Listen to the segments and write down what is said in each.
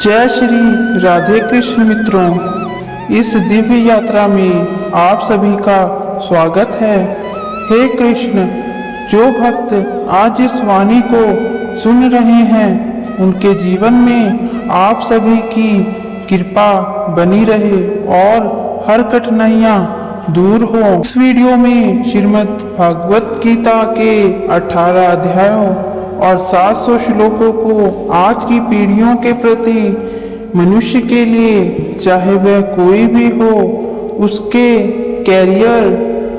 जय श्री राधे कृष्ण मित्रों, इस दिव्य यात्रा में आप सभी का स्वागत है। हे कृष्ण, जो भक्त आज इस वाणी को सुन रहे हैं उनके जीवन में आप सभी की कृपा बनी रहे और हर कठिनाइयाँ दूर हो। इस वीडियो में श्रीमद् भागवत गीता के 18 अध्यायों और 700 श्लोकों को आज की पीढ़ियों के प्रति मनुष्य के लिए, चाहे वह कोई भी हो, उसके कैरियर,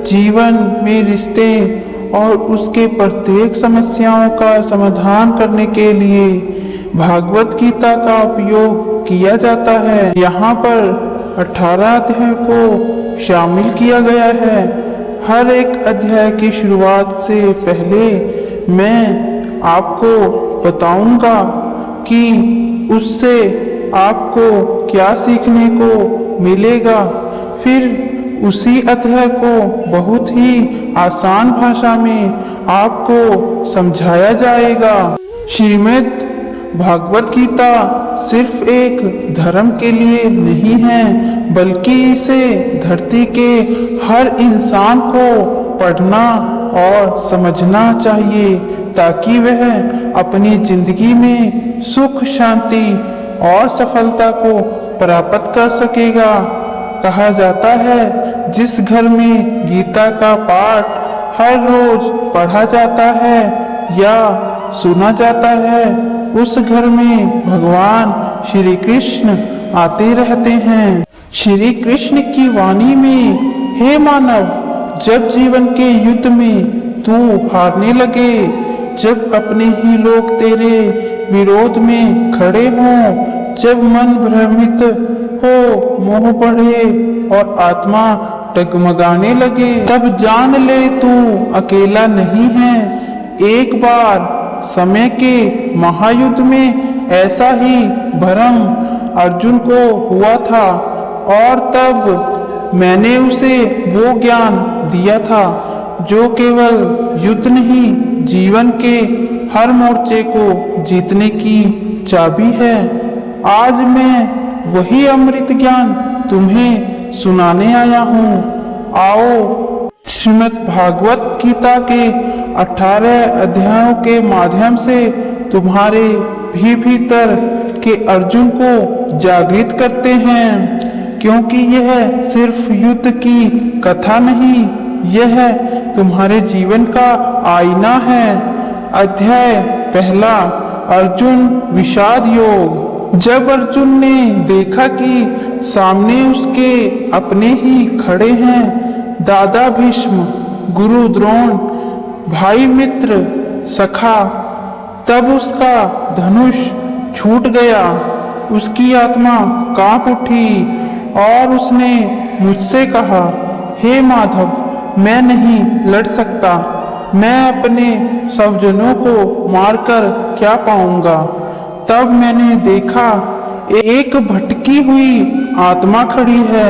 जीवन में रिश्ते और उसके प्रत्येक समस्याओं का समाधान करने के लिए भागवत गीता का उपयोग किया जाता है। यहाँ पर 18 अध्याय को शामिल किया गया है। हर एक अध्याय की शुरुआत से पहले मैं आपको बताऊंगा कि उससे आपको क्या सीखने को मिलेगा। फिर उसी अध्याय को बहुत ही आसान भाषा में आपको समझाया जाएगा। श्रीमद् भागवत गीता सिर्फ एक धर्म के लिए नहीं है, बल्कि इसे धरती के हर इंसान को पढ़ना और समझना चाहिए, ताकि वह अपनी जिंदगी में सुख, शांति और सफलता को प्राप्त कर सकेगा। कहा जाता है, जिस घर में गीता का पाठ हर रोज पढ़ा जाता है या सुना जाता है, उस घर में भगवान श्री कृष्ण आते रहते हैं। श्री कृष्ण की वाणी में, हे मानव, जब जीवन के युद्ध में तू हारने लगे, जब अपने ही लोग तेरे विरोध में खड़े हों, जब मन भ्रमित हो, मोह बढ़े और आत्मा डगमगाने लगे, तब जान ले तू अकेला नहीं है। एक बार समय के महायुद्ध में ऐसा ही भ्रम अर्जुन को हुआ था और तब मैंने उसे वो ज्ञान दिया था जो केवल युद्ध नहीं, जीवन के हर मोर्चे को जीतने की चाबी है। आज मैं वही अमृत ज्ञान तुम्हें सुनाने आया हूँ। आओ, श्रीमद् भागवत गीता के 18 अध्यायों के माध्यम से तुम्हारे भी भीतर के अर्जुन को जागृत करते हैं, क्योंकि यह सिर्फ युद्ध की कथा नहीं, यह तुम्हारे जीवन का आईना है। अध्याय पहला, अर्जुन विषाद योग। जब अर्जुन ने देखा कि सामने उसके अपने ही खड़े हैं दादा भीष्म, गुरु द्रोण, भाई मित्र, सखा, तब उसका धनुष छूट गया, उसकी आत्मा कांप उठी और उसने मुझसे कहा, हे माधव, मैं नहीं लड़ सकता, मैं अपने स्वजनों को मारकर क्या पाऊंगा। तब मैंने देखा एक भटकी हुई आत्मा खड़ी है।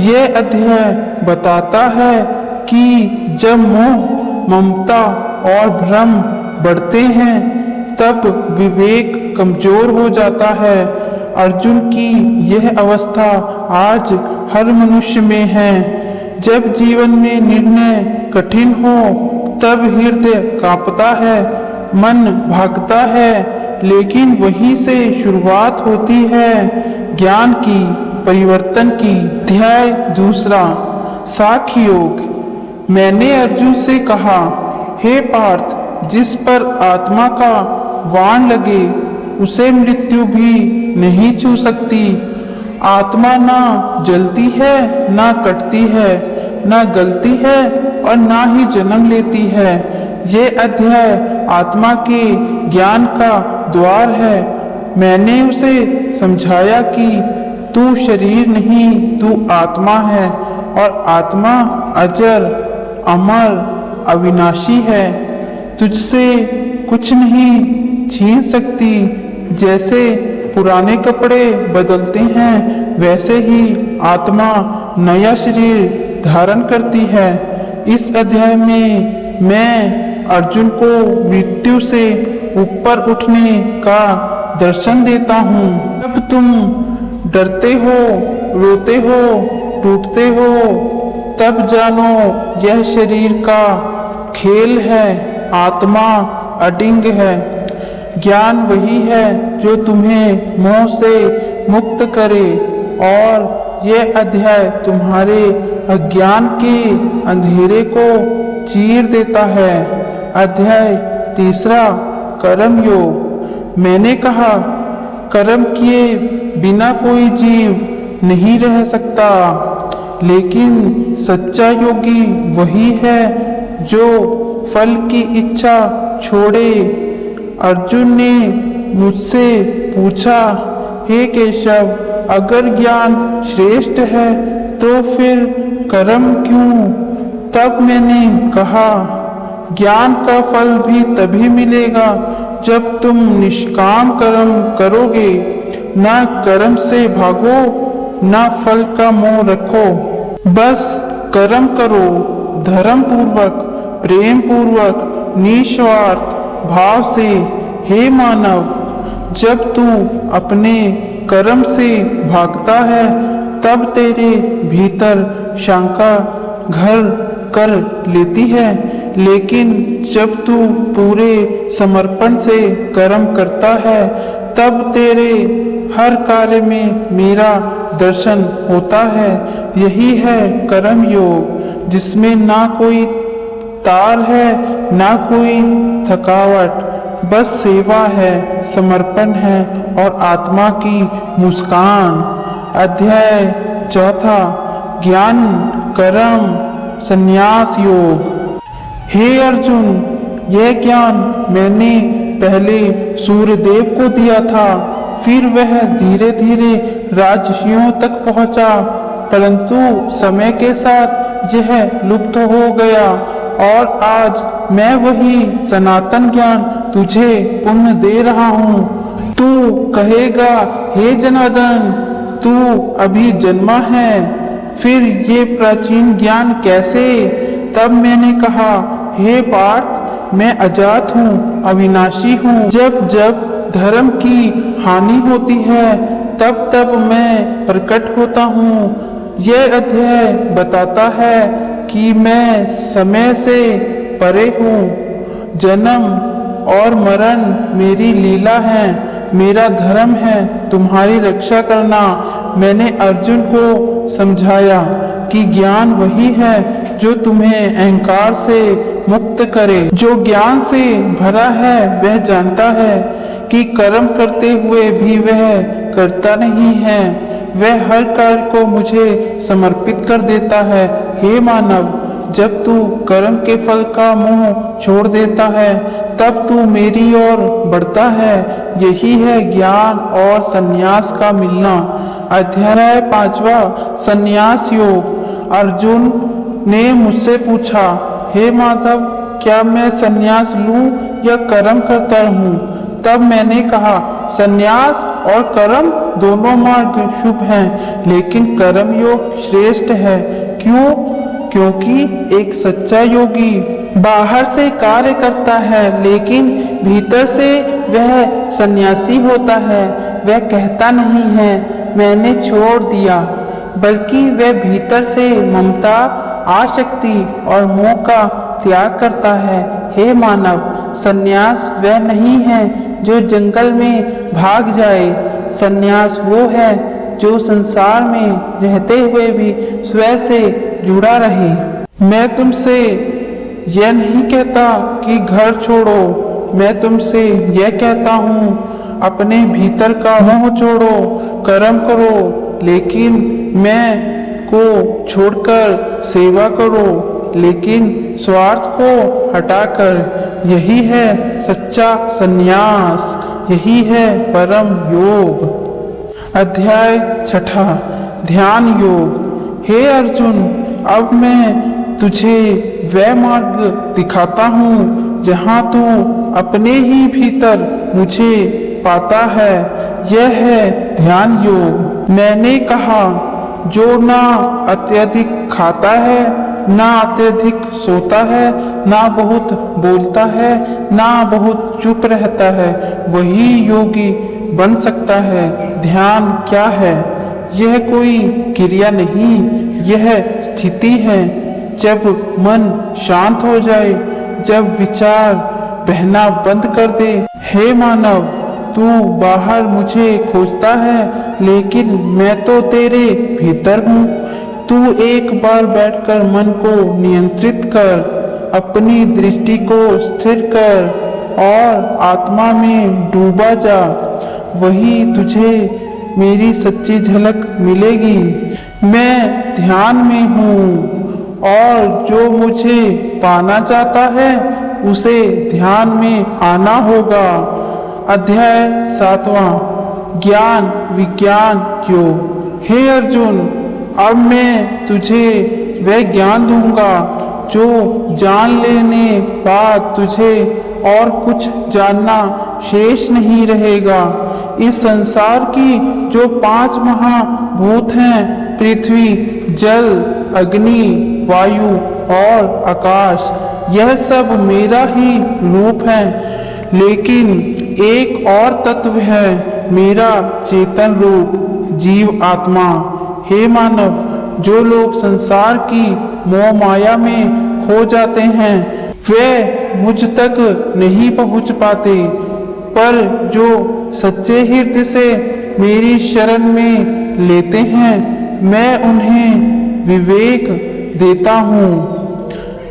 यह अध्याय बताता है कि जब मोह, ममता और भ्रम बढ़ते हैं, तब विवेक कमजोर हो जाता है। अर्जुन की यह अवस्था आज हर मनुष्य में है। जब जीवन में निर्णय कठिन हो, तब हृदय कांपता है, मन भागता है, लेकिन वहीं से शुरुआत होती है ज्ञान की, परिवर्तन की। अध्याय दूसरा, साख्य योग। मैंने अर्जुन से कहा, हे पार्थ, जिस पर आत्मा का वाण लगे उसे मृत्यु भी नहीं छू सकती। आत्मा ना जलती है, ना कटती है, ना गलती है और ना ही जन्म लेती है। ये अध्याय आत्मा के ज्ञान का द्वार है। मैंने उसे समझाया कि तू शरीर नहीं, तू आत्मा है और आत्मा अजर, अमर, अविनाशी है। तुझसे कुछ नहीं छीन सकती। जैसे पुराने कपड़े बदलते हैं, वैसे ही आत्मा नया शरीर धारण करती है। इस अध्याय में मैं अर्जुन को मृत्यु से ऊपर उठने का दर्शन देता हूँ। जब तुम डरते हो, रोते हो, टूटते हो, तब जानो यह शरीर का खेल है, आत्मा अडिंग है। ज्ञान वही है जो तुम्हें मोह से मुक्त करे, और यह अध्याय तुम्हारे अज्ञान के अंधेरे को चीर देता है। अध्याय 3, कर्म योग। मैंने कहा, कर्म किए बिना कोई जीव नहीं रह सकता, लेकिन सच्चा योगी वही है जो फल की इच्छा छोड़े। अर्जुन ने मुझसे पूछा, हे केशव, अगर ज्ञान श्रेष्ठ है तो फिर कर्म क्यों? तब मैंने कहा, ज्ञान का फल भी तभी मिलेगा जब तुम निष्काम कर्म करोगे। ना कर्म से भागो, ना फल का मोह रखो, बस कर्म करो, धर्म पूर्वक, प्रेम पूर्वक, निस्वार्थ भाव से। हे मानव, जब तू अपने कर्म से भागता है तब तेरे भीतर शंका घर कर लेती है, लेकिन जब तू पूरे समर्पण से कर्म करता है तब तेरे हर कार्य में मेरा दर्शन होता है। यही है कर्म योग, जिसमें ना कोई तार है, ना कोई थकावट, बस सेवा है, समर्पण है और आत्मा की मुस्कान। अध्याय 4, ज्ञान कर्म संन्यास योग। हे अर्जुन, यह ज्ञान मैंने पहले सूर्यदेव को दिया था, फिर वह धीरे धीरे राजर्षियों तक पहुंचा, परंतु समय के साथ यह लुप्त हो गया और आज मैं वही सनातन ज्ञान तुझे पुनः दे रहा हूँ। तू कहेगा, हे जनार्दन, तू अभी जन्मा है, फिर ये प्राचीन ज्ञान कैसे? तब मैंने कहा, हे पार्थ, मैं अजात हूँ, अविनाशी हूँ। जब जब धर्म की हानि होती है तब तब मैं प्रकट होता हूँ। यह अध्याय बताता है कि मैं समय से परे हूँ। जन्म और मरण मेरी लीला है, मेरा धर्म है तुम्हारी रक्षा करना। मैंने अर्जुन को समझाया कि ज्ञान वही है जो तुम्हें अहंकार से मुक्त करे। जो ज्ञान से भरा है वह जानता है कि कर्म करते हुए भी वह करता नहीं है, वह हर कार्य को मुझे समर्पित कर देता है। हे मानव, जब तू कर्म के फल का मोह छोड़ देता है तब तू मेरी ओर बढ़ता है। यही है ज्ञान और संन्यास का मिलना। अध्याय 5, संन्यास योग। अर्जुन ने मुझसे पूछा, हे माधव, क्या मैं संन्यास लूं या कर्म करता रहूं? तब मैंने कहा, संन्यास और कर्म दोनों मार्ग शुभ हैं, लेकिन कर्म योग श्रेष्ठ है। क्यों? क्योंकि एक सच्चा योगी बाहर से कार्य करता है, लेकिन भीतर से वह सन्यासी होता है। वह कहता नहीं है मैंने छोड़ दिया, बल्कि वह भीतर से ममता, आसक्ति और मोह का त्याग करता है। हे मानव, सन्यास वह नहीं है जो जंगल में भाग जाए। सन्यास वो है जो संसार में रहते हुए भी स्वयं से जुड़ा रहे। मैं तुमसे यह नहीं कहता कि घर छोड़ो, मैं तुमसे यह कहता हूँ अपने भीतर का मोह छोड़ो, कर्म करो, लेकिन मैं को छोड़कर सेवा करो, लेकिन स्वार्थ को हटाकर। यही है सच्चा संन्यास, यही है परम योग। अध्याय 6, ध्यान योग। हे अर्जुन, अब मैं तुझे वह मार्ग दिखाता हूँ जहाँ तू अपने ही भीतर मुझे पाता है। यह है ध्यान योग। मैंने कहा, जो ना अत्यधिक खाता है, ना अत्यधिक सोता है, ना बहुत बोलता है, ना बहुत चुप रहता है, वही योगी बन सकता है। ध्यान क्या है? यह कोई क्रिया नहीं, यह स्थिति है। जब मन शांत हो जाए, जब विचार बहना बंद कर दे। हे मानव, तू बाहर मुझे खोजता है, लेकिन मैं तो तेरे भीतर हूँ। तू एक बार बैठकर मन को नियंत्रित कर, अपनी दृष्टि को स्थिर कर और आत्मा में डूबा जा। वही तुझे मेरी सच्ची झलक मिलेगी। मैं ध्यान में हूँ और जो मुझे पाना चाहता है उसे ध्यान में आना होगा। अध्याय 7वां, ज्ञान विज्ञान योग। हे अर्जुन, अब मैं तुझे वह ज्ञान दूंगा जो जान लेने बाद तुझे और कुछ जानना शेष नहीं रहेगा। इस संसार की जो 5 महाभूत हैं, पृथ्वी, जल, अग्नि, वायु और आकाश, यह सब मेरा ही रूप है। लेकिन एक और तत्व है, मेरा चेतन रूप, जीव आत्मा। हे मानव, जो लोग संसार की मोह माया में खो जाते हैं, वे मुझ तक नहीं पहुंच पाते, पर जो सच्चे हृदय से मेरी शरण में लेते हैं, मैं उन्हें विवेक देता हूँ,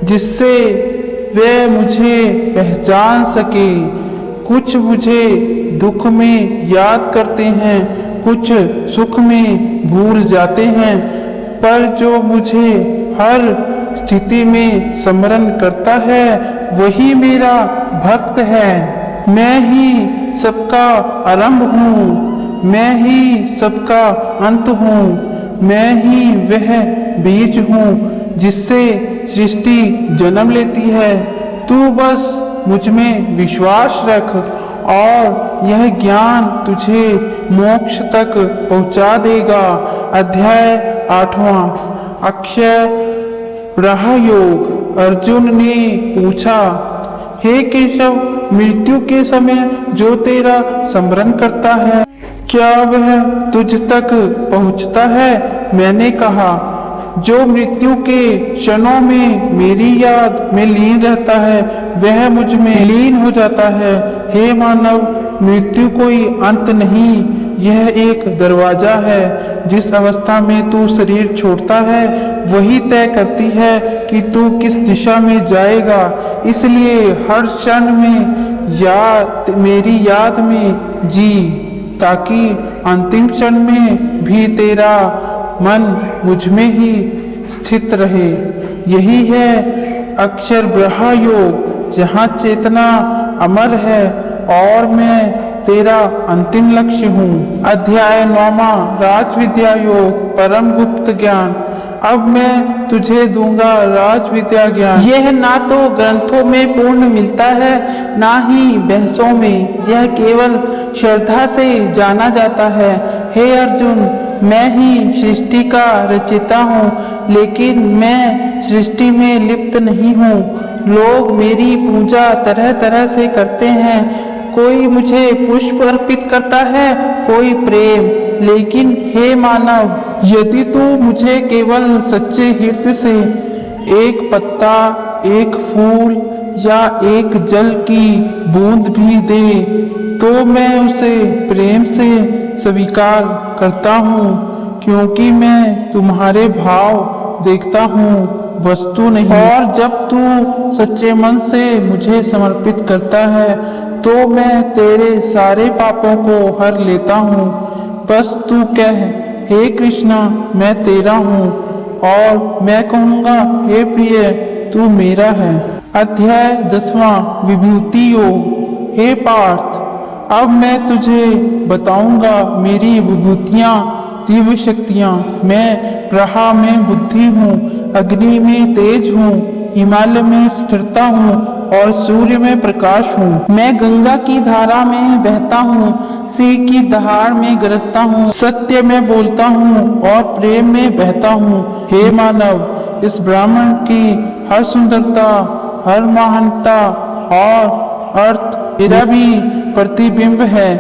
जिससे वे मुझे पहचान सके। कुछ मुझे दुख में याद करते हैं, कुछ सुख में भूल जाते हैं, पर जो मुझे हर स्थिति में स्मरण करता है, वही मेरा भक्त है। मैं ही सबका आरंभ हूँ, मैं ही सबका अंत हूँ, मैं ही वह बीज हूँ जिससे सृष्टि जन्म लेती है। तू बस मुझ में विश्वास रख और यह ज्ञान तुझे मोक्ष तक पहुंचा देगा। अध्याय 8वां, अक्षय ब्रह्म योग। अर्जुन ने पूछा, हे केशव, मृत्यु के समय जो तेरा स्मरण करता है, क्या वह तुझ तक पहुंचता है? मैंने कहा, जो मृत्यु के क्षणों में मेरी याद में लीन रहता है, वह मुझ में लीन हो जाता है। हे मानव, मृत्यु कोई अंत नहीं, यह एक दरवाजा है। जिस अवस्था में तू शरीर छोड़ता है, वही तय करती है कि तू किस दिशा में जाएगा। इसलिए हर क्षण में मेरी याद में जी, ताकि अंतिम क्षण में भी तेरा मन मुझ में ही स्थित रहे। यही है अक्षर ब्रह्म योग, जहाँ चेतना अमर है और मैं तेरा अंतिम लक्ष्य हूँ। अध्याय 9वां, राज विद्या योग, परम गुप्त ज्ञान। अब मैं तुझे दूंगा राज विद्या ज्ञान। यह ना तो ग्रंथों में पूर्ण मिलता है, ना ही बहसों में, यह केवल श्रद्धा से जाना जाता है। हे अर्जुन, मैं ही सृष्टि का रचयिता हूँ, लेकिन मैं सृष्टि में लिप्त नहीं हूँ। लोग मेरी पूजा तरह तरह से करते हैं, कोई मुझे पुष्प अर्पित करता है, कोई प्रेम। लेकिन हे मानव, यदि तू मुझे केवल सच्चे हृदय से एक पत्ता, एक फूल या एक जल की बूंद भी दे, तो मैं उसे प्रेम से स्वीकार करता हूँ, क्योंकि मैं तुम्हारे भाव देखता हूँ, वस्तु नहीं। और जब तू सच्चे मन से मुझे समर्पित करता है, तो मैं तेरे सारे पापों को हर लेता हूँ। बस तू कह, हे कृष्णा, मैं तेरा हूँ, और मैं कहूँगा, हे प्रिय, तू मेरा है। अध्याय 10वां, विभूति योग। हे पार्थ, अब मैं तुझे बताऊंगा मेरी विभूतियाँ, दिव्य शक्तियाँ। मैं प्रहा में बुद्धि हूँ, अग्नि में तेज हूँ, हिमालय में स्थिरता हूँ और सूर्य में प्रकाश हूँ। मैं गंगा की धारा में बहता हूँ, सिंह की दहाड़ में गरजता हूँ, सत्य में बोलता हूँ और प्रेम में बहता हूँ। हे मानव, इस ब्राह्मण की हर सुंदरता, हर महानता और अर्थ मेरा भी प्रतिबिंब है।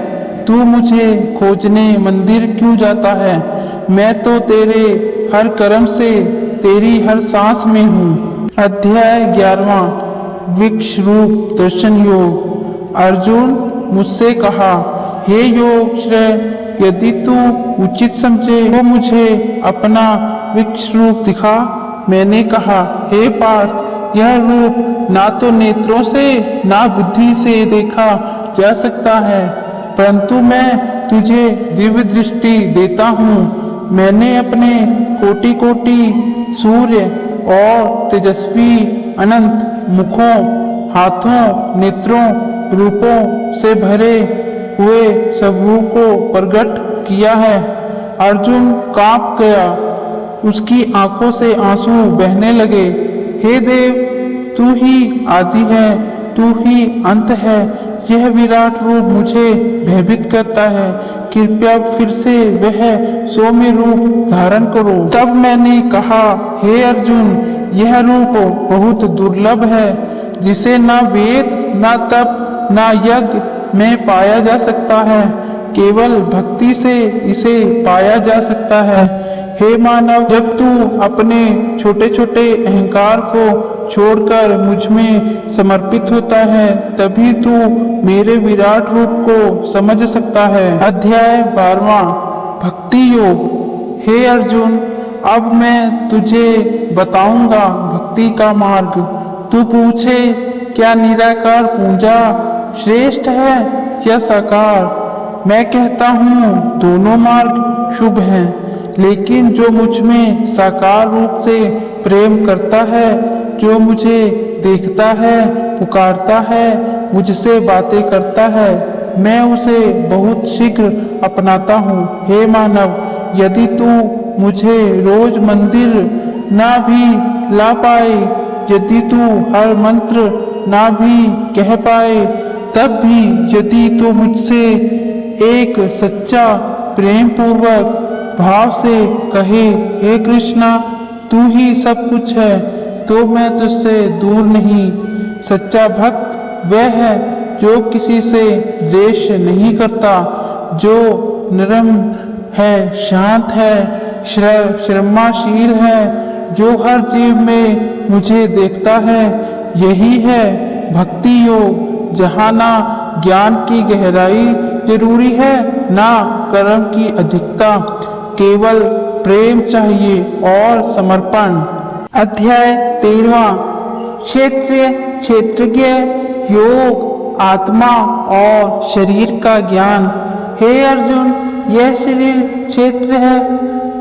तू मुझे खोजने मंदिर क्यों जाता है? मैं तो तेरे हर कर्म से, तेरी हर सांस में हूँ। अध्याय 11वां वृक्ष रूप दर्शन योग। अर्जुन मुझसे कहा, हे योग श्रेय, यदि तू उचित समझे तो मुझे अपना वृक्ष रूप दिखा। मैंने कहा, हे पार्थ, यह रूप ना तो नेत्रों से ना बुद्धि से देखा जा सकता है, परंतु मैं तुझे दिव्य दृष्टि देता हूँ। मैंने अपने कोटि कोटि सूर्य और तेजस्वी अनंत मुखों, हाथों, नेत्रों, रूपों से भरे हुए सब रूप को प्रकट किया है। अर्जुन कांप गया, उसकी आंखों से आंसू बहने लगे। हे देव, तू ही आदि है, तू ही अंत है। यह विराट रूप मुझे भयभीत करता है। कृपया फिर से वह सौम्य रूप धारण करो। तब मैंने कहा, हे अर्जुन, यह रूप बहुत दुर्लभ है, जिसे ना वेद, ना तप, ना यज्ञ में पाया जा सकता है। केवल भक्ति से इसे पाया जा सकता है। हे मानव, जब तू अपने छोटे छोटे अहंकार को छोड़कर मुझ में समर्पित होता है, तभी तू मेरे विराट रूप को समझ सकता है। अध्याय 12वां भक्ति योग। हे अर्जुन, अब मैं तुझे बताऊंगा भक्ति का मार्ग। तू पूछे, क्या निराकार पूजा श्रेष्ठ है या साकार? मैं कहता हूँ दोनों मार्ग शुभ हैं, लेकिन जो मुझ में साकार रूप से प्रेम करता है, जो मुझे देखता है, पुकारता है, मुझसे बातें करता है, मैं उसे बहुत शीघ्र अपनाता हूँ। हे मानव, यदि तू मुझे रोज मंदिर ना भी ला पाए, यदि तू हर मंत्र ना भी कह पाए, तब भी यदि तू मुझसे एक सच्चा प्रेम पूर्वक भाव से कहे, हे कृष्णा, तू ही सब कुछ है, तो मैं तुझसे दूर नहीं। सच्चा भक्त वह है जो किसी से द्वेष नहीं करता, जो नरम है, शांत है, क्षमाशील है, जो हर जीव में मुझे देखता है। यही है भक्ति योग, जहाँ ना ज्ञान की गहराई जरूरी है, ना कर्म की अधिकता, केवल प्रेम चाहिए और समर्पण। अध्याय 13वां क्षेत्रज्ञ योग, आत्मा और शरीर का ज्ञान। हे अर्जुन, यह शरीर क्षेत्र है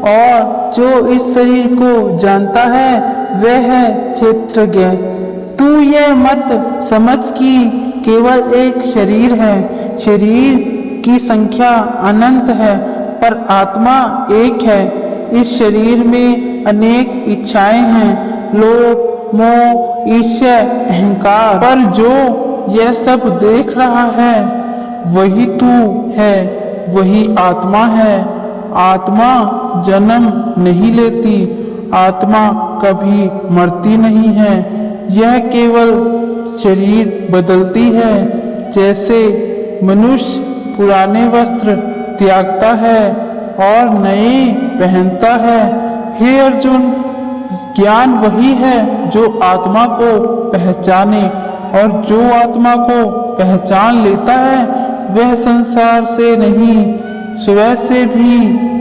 और जो इस शरीर को जानता है वह है क्षेत्रज्ञ। तू यह मत समझ कि केवल एक शरीर है। शरीर की संख्या अनंत है, पर आत्मा एक है। इस शरीर में अनेक इच्छाएं हैं, लोभ, मोह, ईर्ष्या, अहंकार, पर जो यह सब देख रहा है वही तू है, वही आत्मा है। आत्मा जन्म नहीं लेती, आत्मा कभी मरती नहीं है। यह केवल शरीर बदलती है, जैसे मनुष्य पुराने वस्त्र त्यागता है और नए पहनता है। हे अर्जुन, ज्ञान वही है जो आत्मा को पहचाने, और जो आत्मा को पहचान लेता है वह संसार से नहीं, स्वयं से भी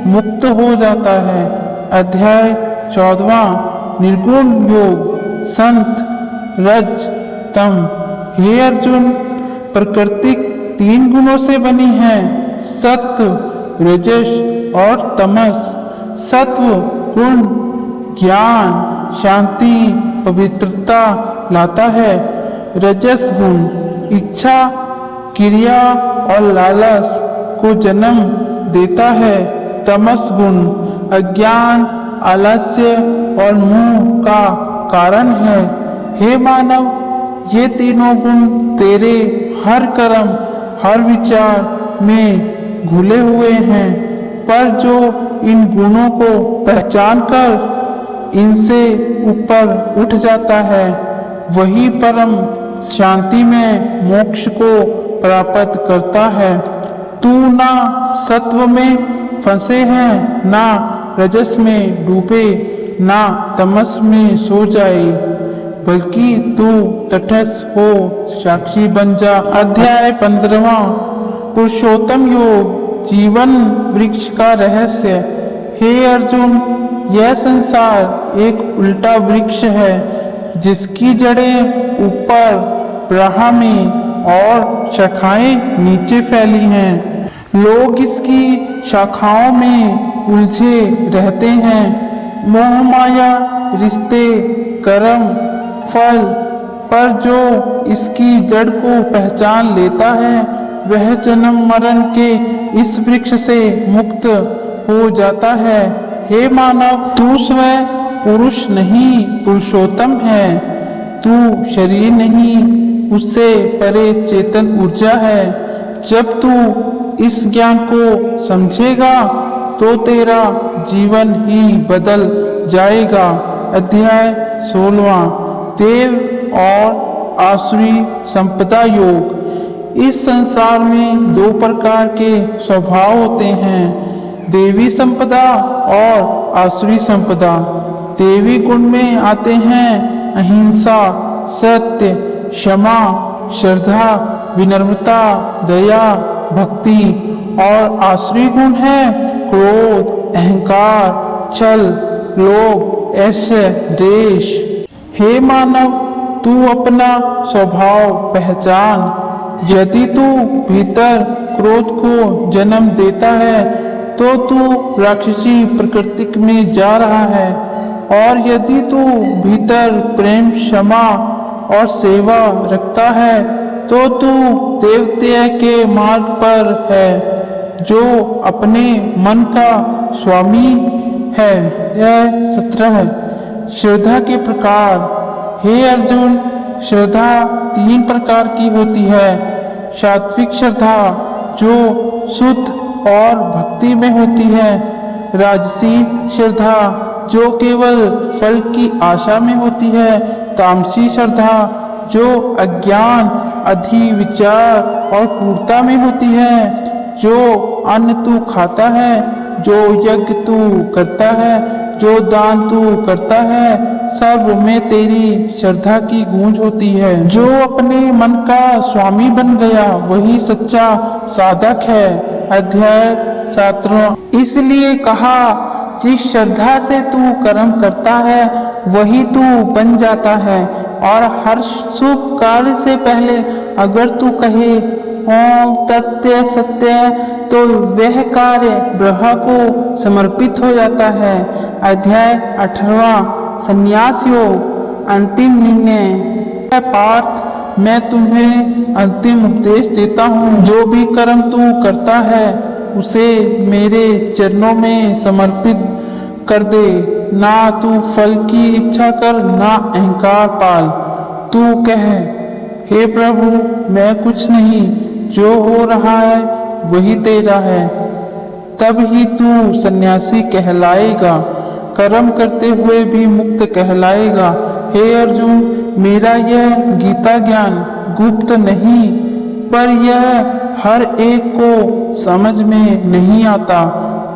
मुक्त हो जाता है। अध्याय 14वां निर्गुण योग, संत, रज, तम। हे अर्जुन, प्रकृति 3 गुणों से बनी है, सत्व, रजस और तमस। सत्व गुण ज्ञान, शांति, पवित्रता लाता है। रजस गुण इच्छा, क्रिया और लालच को जन्म देता है। तमस गुण अज्ञान, आलस्य और मोह का कारण है। हे मानव, ये तीनों गुण तेरे हर कर्म, हर विचार में घुले हुए हैं, पर जो इन गुणों को पहचान कर इनसे ऊपर उठ जाता है, वही परम शांति में मोक्ष को प्राप्त करता है। तू ना सत्व में फंसे हैं, ना रजस में डूबे, ना तमस में सो जाए, बल्कि तू तटस्थ हो साक्षी बन जा। अध्याय 15 पुरुषोत्तम योग जीवन वृक्ष का रहस्य। हे अर्जुन, यह संसार एक उल्टा वृक्ष है जिसकी जड़ें ऊपर ब्रह्मा में और शाखाएं नीचे फैली हैं। लोग इसकी शाखाओं में उलझे रहते हैं। मोह माया, रिश्ते, कर्म, फल, पर जो इसकी जड़ को पहचान लेता है वह जन्म मरण के इस वृक्ष से मुक्त हो जाता है। हे मानव, तू स्वयं पुरुष नहीं पुरुषोत्तम है। तू शरीर नहीं, उससे परे चेतन ऊर्जा है। जब तू इस ज्ञान को समझेगा तो तेरा जीवन ही बदल जाएगा। अध्याय 16 देव और आसुरी संपदा योग। इस संसार में दो प्रकार के स्वभाव होते हैं, देवी संपदा और आसुरी संपदा। देवी गुण में आते हैं अहिंसा, सत्य, क्षमा, श्रद्धा, विनम्रता, दया, भक्ति। और आसुरी गुण है क्रोध, अहंकार, छल, लोभ, ऐश्वर्य, द्वेष। हे मानव, तू अपना स्वभाव पहचान। यदि तू भीतर क्रोध को जन्म देता है तो तू राक्षसी प्रकृति में जा रहा है, और यदि तू भीतर प्रेम, क्षमा और सेवा रखता है तो तू देवत्य के मार्ग पर है, जो अपने मन का स्वामी है। यह 17 श्रद्धा के प्रकार। हे अर्जुन, श्रद्धा 3 प्रकार की होती है। सात्विक श्रद्धा जो शुद्ध और भक्ति में होती है, राजसी श्रद्धा जो केवल फल की आशा में होती है, तामसी श्रद्धा जो अज्ञान, अधिविचार और क्रूरता में होती है, जो अन्न तू खाता है, जो यज्ञ तू करता है, जो दान तू करता है, सर्व में तेरी श्रद्धा की गूंज होती है। जो अपने मन का स्वामी बन गया वही सच्चा साधक है। अध्याय 17 इसलिए कहा, जिस श्रद्धा से तू कर्म करता है वही तू बन जाता है। और हर शुभ कार्य से पहले अगर तू कहे ओम तत्य सत्य तो वह कार्य ब्रह्म को समर्पित हो जाता है। अध्याय 18 संन्यास योग अंतिम निर्णय। पार्थ, मैं तुम्हें अंतिम उपदेश देता हूँ। जो भी कर्म तू करता है उसे मेरे चरणों में समर्पित कर दे। ना तू फल की इच्छा कर, ना अहंकार पाल। तू कह, हे प्रभु, मैं कुछ नहीं, जो हो रहा है वही तेरा है। तब ही तू सन्यासी कहलाएगा, कर्म करते हुए भी मुक्त कहलाएगा। हे अर्जुन, मेरा यह गीता ज्ञान गुप्त नहीं, पर यह हर एक को समझ में नहीं आता।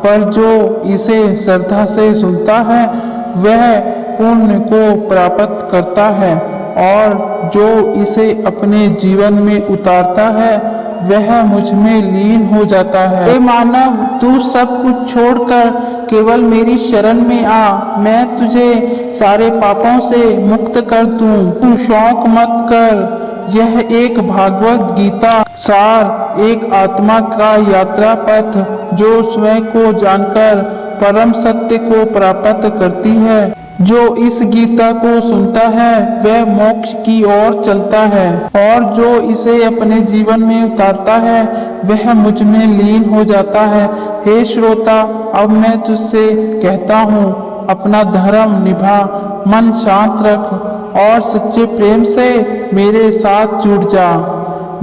पर जो इसे श्रद्धा से सुनता है वह पुण्य को प्राप्त करता है, और जो इसे अपने जीवन में उतारता है वह मुझ में लीन हो जाता है। हे मानव, तू सब कुछ छोड़कर केवल मेरी शरण में आ, मैं तुझे सारे पापों से मुक्त कर दूं। तू शौक मत कर। यह एक भागवत गीता सार, एक आत्मा का यात्रा पथ जो स्वयं को जानकर परम सत्य को प्राप्त करती है। जो इस गीता को सुनता है वह मोक्ष की ओर चलता है, और जो इसे अपने जीवन में उतारता है वह मुझ में लीन हो जाता है। हे श्रोता, अब मैं तुझसे कहता हूँ, अपना धर्म निभा, मन शांत रख और सच्चे प्रेम से मेरे साथ जुड़ जा।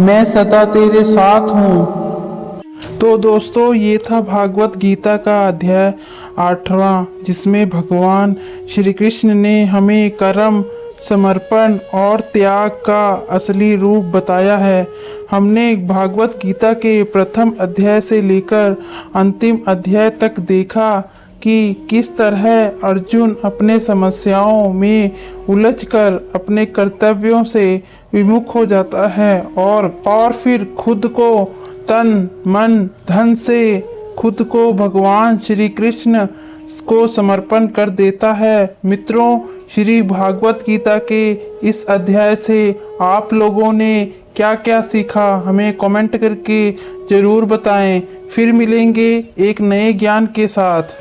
मैं सदा तेरे साथ हूँ। तो दोस्तों, ये था भागवत गीता का अध्याय 8वां, जिसमें भगवान श्री कृष्ण ने हमें कर्म, समर्पण और त्याग का असली रूप बताया है। हमने भागवत गीता के प्रथम अध्याय से लेकर अंतिम अध्याय तक देखा कि किस तरह अर्जुन अपने समस्याओं में उलझकर अपने कर्तव्यों से विमुख हो जाता है और फिर खुद को तन मन धन से खुद को भगवान श्री कृष्ण को समर्पण कर देता है। मित्रों, श्री भागवत गीता के इस अध्याय से आप लोगों ने क्या क्या सीखा, हमें कमेंट करके ज़रूर बताएं। फिर मिलेंगे एक नए ज्ञान के साथ।